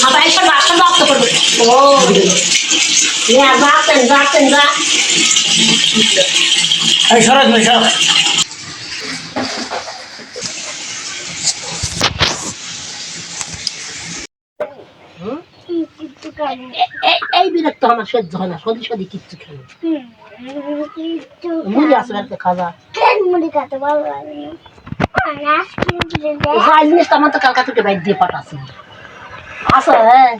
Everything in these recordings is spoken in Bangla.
সবাই এসে বাসন রক্ত করবে ও যাচ্ছেন যাচ্ছেন যা সরাজ ভাই সব এই বিরক্ত আমার সহ্য হয় না সদি সদি কিচ্ছু খেলো মুড়ি আছে বাড়িতে খাওয়া মুড়ি খাতে ভালো লাগে জিনিসটা আমার তো কালকা থেকে বাইর দিয়ে পাঠাচ্ছি আসো হ্যাঁ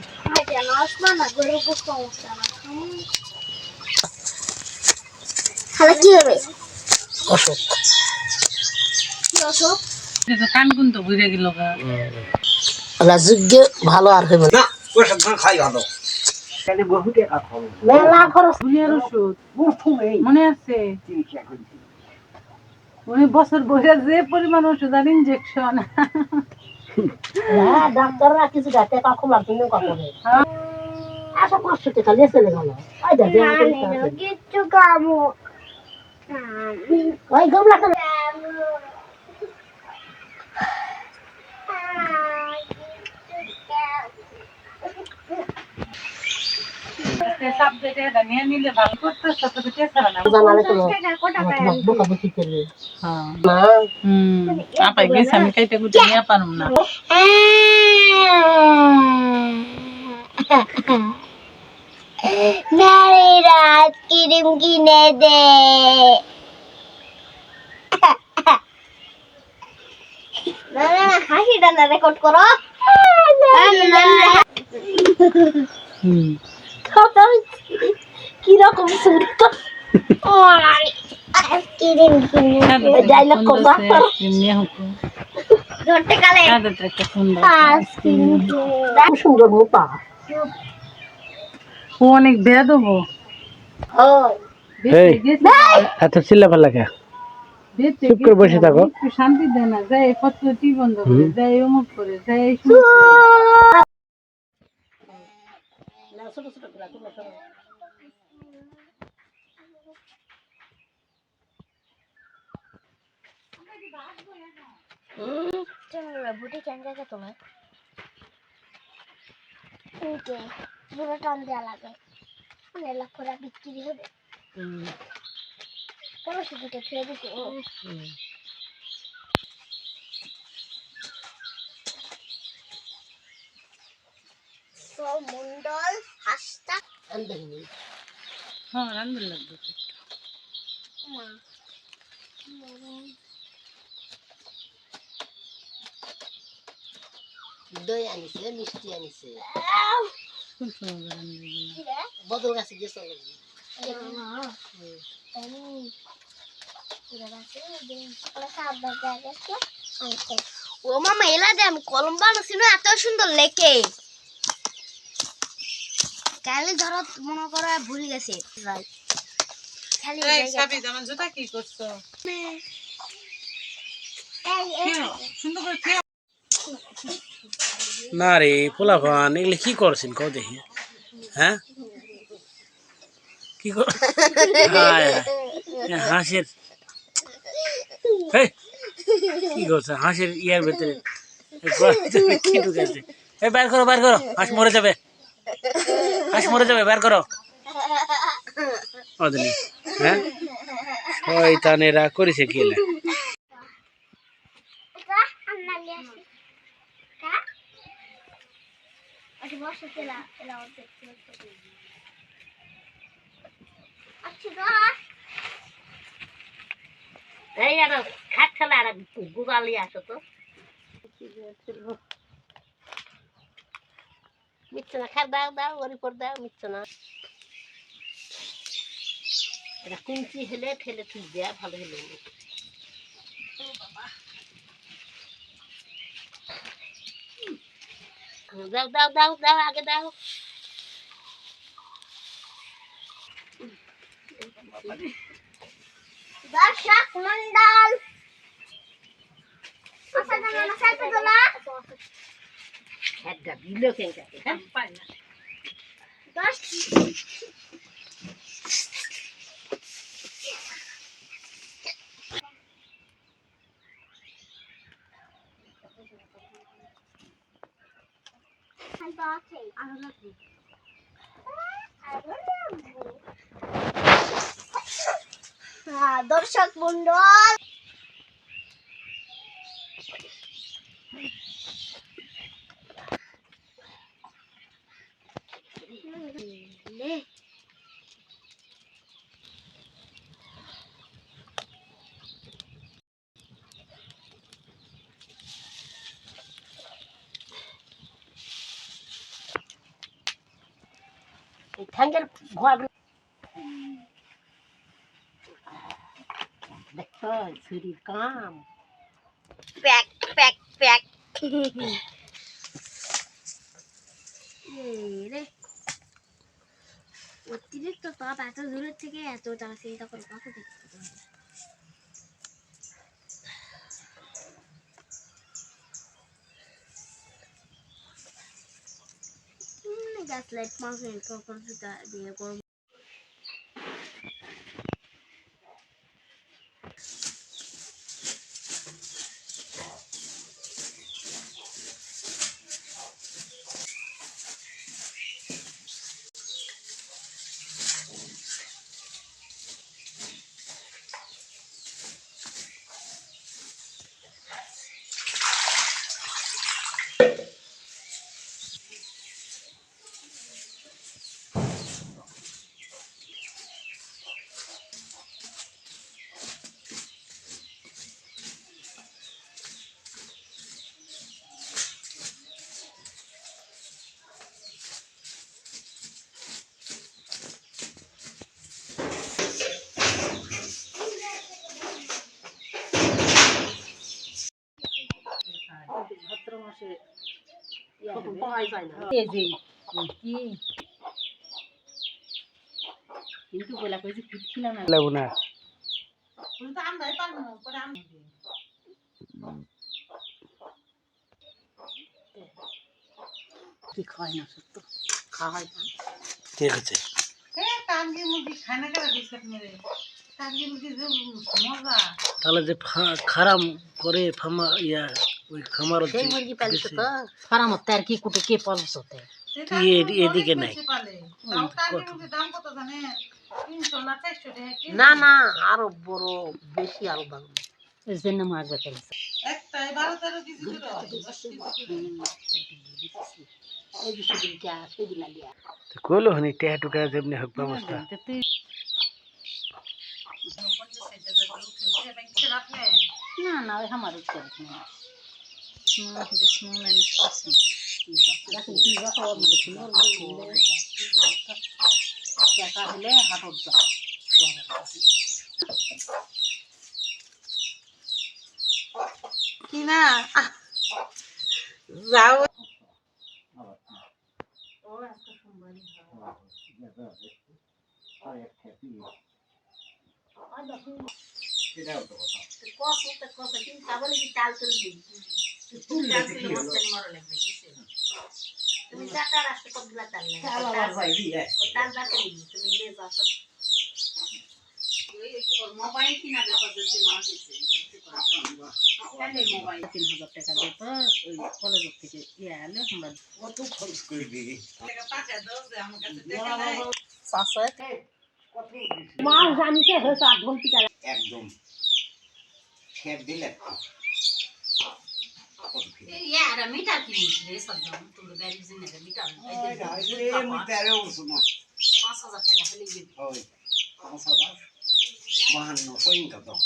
কি হবে অসুখ অসুখ কান কিন্তু ঘুরে গেল যোগ্য ভালো আর হইব না খাই ভালো মনে আছে উনি বছর বয়সে যে পরিমাণ ওষুধ আর ইনজেকশন ডাক্তাররা কিছু টাকা কম লাগবে আশা কষ্ট টাকা লেসে গেল কিছু কামো ওই গমলা রাত ক্রিম কিনে দে হাসিটা না রেকর্ড করো কিরকম সুন্দর মোপা অনেক বেয়া দেবো এত চিল্লা পাল্লাকে চুপ করে বসে থাকো শান্তি দেয় না যাই পত্র টি বন্ধ করে যাই অমুক করে যাই বুটি কেন জায়গা তোমার পুরো টান দেওয়া লাগে অনেক লাখ করে বিক্রি হবে কোনো শুধুটা খেয়ে দিতে মন্ডল হাসতা হ্যাঁ রান্না লাগবে দই আনিছে মিষ্টি আনিছে বদল গাছে গেছে ও মামা এলা দে আমি কলম বানাচ্ছি না এত সুন্দর লেখে কালে ধরো মনে করা ভুলে গেছে কি করছো না রে পোলাপান এগুলো কি করছেন কও দেখি হ্যাঁ কি হাঁসের কি করছে হাঁসের ইয়ার ভেতরে কি ঢুকেছে বের করো হাঁস মরে যাবে বের করো হ্যাঁ শয়তানেরা করেছে কি খাট খেলা আর গুগালি আসো তো মিথ্যে না খাট দাও ওর উপর দাও মিথ্যে না এটা কুঞ্চি হেলে ঠেলে ঠিক দেয়া ভালো হলো দাও দাও দাও দাও আগে দাও দর্শক মন্ডল আচ্ছা জানা না সাইতে দলা হেডটা দিল কেন কাছে হ্যাঁ পাই না দশ দর্শক মন্ডল ঠ্যাঙ্গের ঘোড়া দেখো শরীর কাম প্যাক প্যাক প্যাক রে অতিরিক্ত তাপ এত দূরের থেকে এত টাকা চিন্তা করে কত দেখতে গ্যাস লাইট মাঝে কখন সেটা দিয়ে গরম পাওয়া যায় না কিন্তু বলা কইছি খুঁজছিলাম না লাগু না কি খায় না সত্য খাওয়াই না ঠিক আছে তাহলে যে খারাম করে ফামা ইয়া ওই খামার সেই মুরগি পালিত তো ফার্ম হতে আর কি কুটে কে পালছ হতে এদিকে নাই না না আরো বড় বেশি আরো দাম এর জন্য মাছ বেচাইছে একটাই 12-13 কেজি এই যে সেদিন যা সেদিন লিয়া কইলো হনি টেহা টুকা যেমনি হোক ব্যবস্থা না না ওই আমার উঠতে না small and spicy. দেখুন কি রাখা হবে দেখুন টাকা হলে হাটত যা কি না যাও ও আজকে সোমবারই সেটাও তো কথা কথা কিন্তু খাবলে কি চাল চলবে তুমি টাকা রাখতে কতগুলা চাল না তার বাকি তুমি নিয়ে যাও ওর মোবাইল কিনা দে পদ্ধতি না দিছে তাহলে মোবাইল 3000 টাকা দে তো ওই কলেজ থেকে ইয়া আলো আমরা কত খরচ করে দিই টাকা টাকা দাও যে আমার কাছে টাকা নাই সাসে কত মাল জানিতে হয়তো 8 ঘন্টা একদম শেয়ার দিলে यार मीठा की रे सदम तुम बेरी जिने रे मीठा মিটারে উঠছো 5000 টাকা হলে দিবি ওই 5000 52 ইনকাম দাও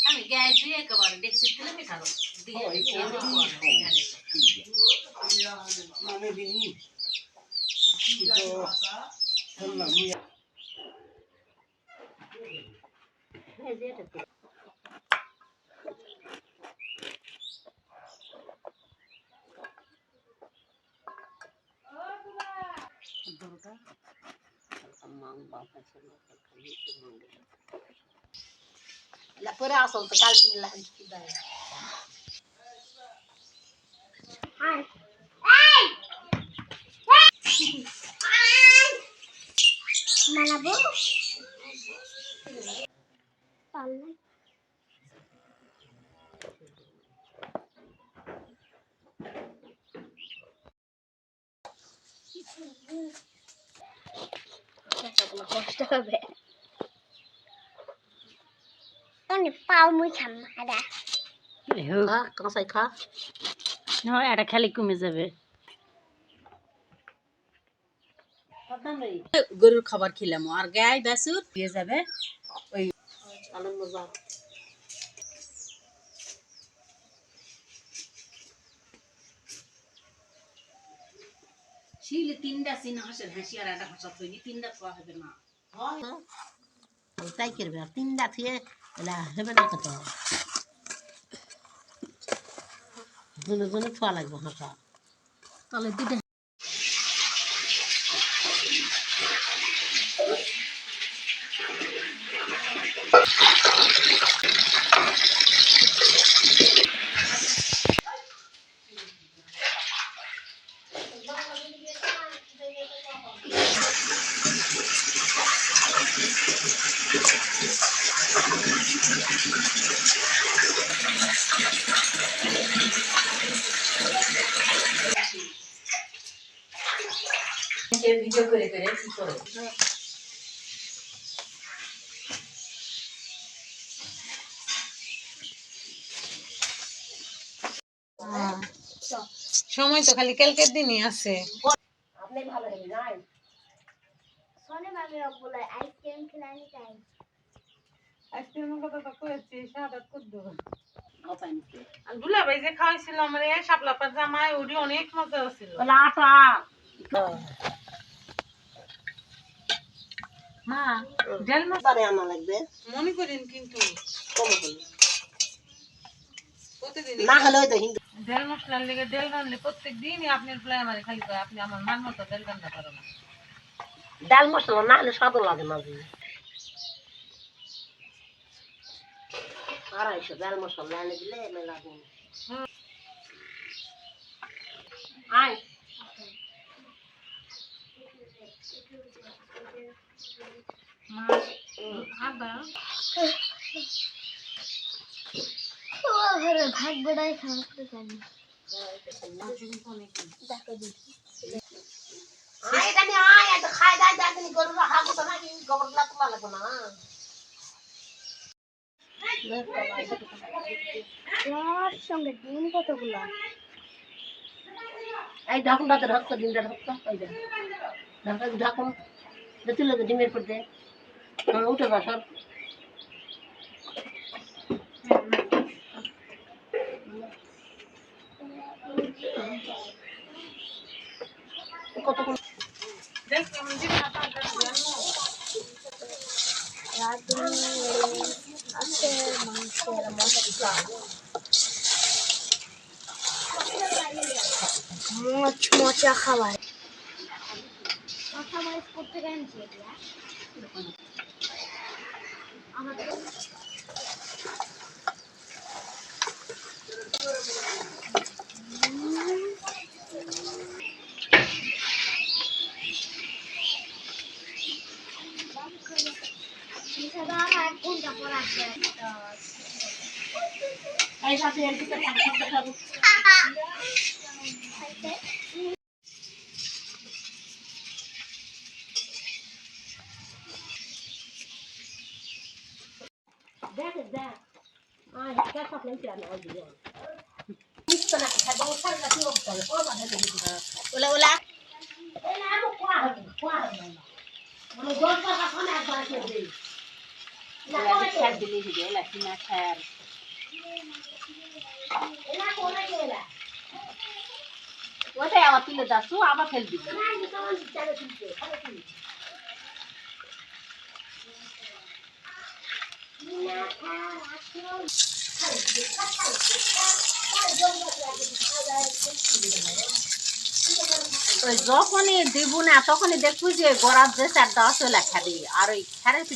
আমি গায় দিয়ে একবার দেখছি দিলে मीठा দিয়ে মানে দিনি তো বললাম এই যে এটা মাংসটা পরে আসল তো কাল কিনলাম মানাবো পারলে কষ্ট হবে অনেক পাও মুই খাম আদা খা কাঁচাই খা নয় এটা খালি কমে যাবে গরুর খাবার খেলাম আর গায়ে বাছুর দিয়ে যাবে ওই আনন্দ মজা শিলে তিনটা সিন হাসের হাসি আর একটা হাসা তৈরি তিনটা খাওয়া হবে না তাই করবে আর তিনটা থেকে হবে না কত জনে জনে ছোয়া লাগবে হাসা তাহলে দুটো ভিডিও করে করে কি করে সময় তো খালি কালকের দিনই আছে আপনি ভালো হবে নাই সোনে মামি বলে আইসক্রিম খেলানি চাই আইসক্রিমের কথা তো কয়েছি সাদাত করবো কোথায় আর দুলা ভাই যে খাওয়াইছিল আমার এই শাপলা জামাই ওটি অনেক মজা ছিল বলে আটা মা জেল মাছ বারে আনা লাগবে মনে করেন কিন্তু কমে বলি প্রতিদিন না হলে তো হিন্দু তেল মশলার লেগে তেল রান্নলে প্রত্যেক দিনই আপনার প্লাই আমার খালি কয় আপনি আমার মান মতো তেল রান্না পারো না ডাল মশলা না হলে স্বাদও লাগে না যে 250 ডাল মশলা এনে দিলে মেলা গুণ আয় মা আদা ও ঘরে ভাগ বড়াই খাওয়াতে জানি দেখো দিদি আয় এখানে আয় এত খাই দাই দাই গরু হাগু তো না গোবর গুলা তোমার লাগবে না যার সঙ্গে ডিম কতগুলো এই ঢাকুন রাতে ঢাকতো ডিমটা ঢাকতো এই দেখ ঢাকা ঢাকুন দেখছিল তো ডিমের পড়তে উঠে যা সব কতক্ষণ দেখ কেমন দিন না তার রাত দিন আছে মাংসের মশলা মোচ মোচা খাবার খাবার করতে গেছি আমাদের এই সাথে এর ভিতরে একটা খাবো দেখ দেখ আয় দেখ সব লেগে আছে ওই দিকে নিশ্চয় না খাবো খাই না তুই ওটা ও বাধা দিবি ওলা ওলা এলা আমি কোয়া হবে মানে দশ টাকা খানে একবার করে দেই না কোয়া খেল দিলি দিবে এলা কিনা খার এলা কোনা গেলা ওটাই আবার তুলে দাসু আবার ফেল দিবি না আমি কেমন চালে তুলতে খাবে তুই না খার আসো খাই খাই খাই জল গাছ লাগে খাওয়া যায় ওই যখনই দিব না তখনই দেখবো যে গড়ার যে চারটা আছে লেখা দিই আর ওই খেরের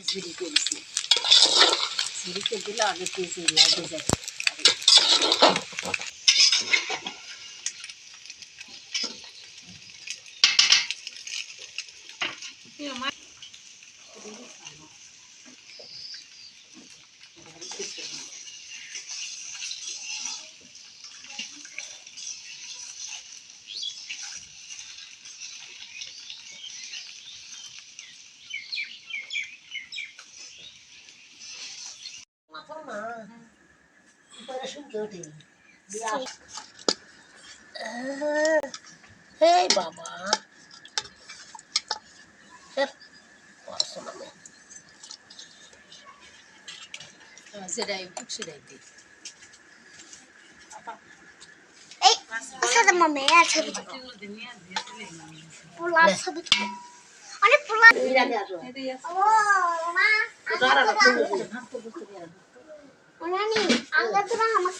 ঝুড়ি করেছি ঝুড়িতে দিলে অনেক কিছু লাগে যায় Hey, Baba. সেটাই সেটাই দিই এই সাদা মামে আছে পোলা ছবি অনেক পোলা ও মা ওনানি আঙ্গা তো আমার